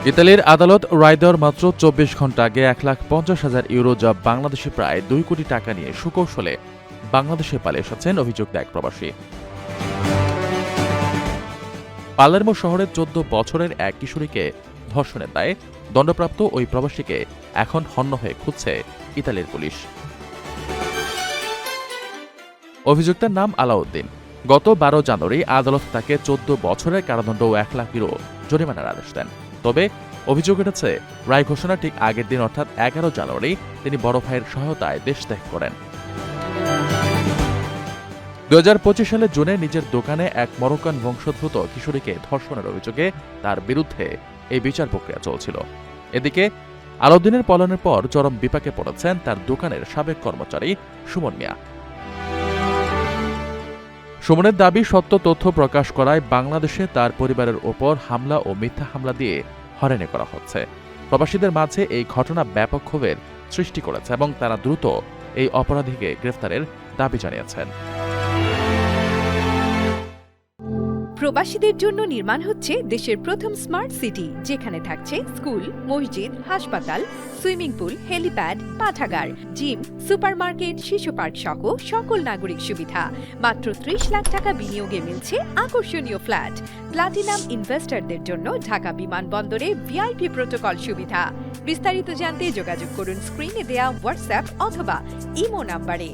ইতালির আদালত রায় দেওয়ার মাত্র ২৪ ঘণ্টা আগে ১,৫০,০০০ ইউরো, যা বাংলাদেশে প্রায় ২ কোটি টাকা নিয়ে সুকৌশলে বাংলাদেশে পালিয়ে এসেছেন অভিযুক্ত এক প্রবাসী। পালেরমো শহরের ১৪ বছরের এক কিশোরীকে ধর্ষণের দায়ে দণ্ডপ্রাপ্ত ওই প্রবাসীকে এখন হন্য হয়ে খুঁজছে ইতালির পুলিশ। অভিযুক্তের নাম আলাউদ্দিন। গত ১২ জানুয়ারি আদালত তাকে ১৪ বছরের কারাদণ্ড ও ১ লাখ ইউরো জরিমানার আদেশ দেন। তবে অভিযোগ উঠেছে, রায় ঘোষণার ঠিক আগের দিন অর্থাৎ ১১ জানুয়ারি তিনি বড় ভাইয়ের সহায়তায় দেশ ত্যাগ করেন। ২০২৫ সালের জুনে নিজের দোকানে এক মরক্কান বংশোদ্ভূত কিশোরীকে ধর্ষণের অভিযোগে তার বিরুদ্ধে এই বিচার প্রক্রিয়া চলছিল। এদিকে আলাউদ্দিনের পলায়নের পর চরম বিপাকে পড়েছেন তার দোকানের সাবেক কর্মচারী সুমন মিয়া। সুমনের দাবি, সত্য তথ্য প্রকাশ করায় বাংলাদেশে তার পরিবারের ওপর হামলা ও মিথ্যা হামলা দিয়ে হয়রানি করা হচ্ছে। প্রবাসীদের মাঝে এই ঘটনা ব্যাপক ক্ষোভের সৃষ্টি করেছে এবং তারা দ্রুত এই অপরাধীকে গ্রেফতারের দাবি জানিয়েছেন। প্রবাসীদের জন্য নির্মাণ হচ্ছে দেশের প্রথম স্মার্ট সিটি, যেখানে থাকছে স্কুল, মসজিদ, হাসপাতাল, সুইমিং পুল, হেলিপ্যাড, পাঠাগার, জিম, সুপারমার্কেট, শিশু পার্ক সহ সকল নাগরিক সুবিধা। মাত্র ৩০ লাখ টাকা বিনিয়োগে মিলছে আকর্ষণীয় ফ্ল্যাট। প্লাটিনাম ইনভেস্টরদের জন্য ঢাকা বিমানবন্দরে ভিআইপি প্রোটোকল সুবিধা। বিস্তারিত জানতে যোগাযোগ করুন স্ক্রিনে দেয়া হোয়াটসঅ্যাপ অথবা ইমো নাম্বারে।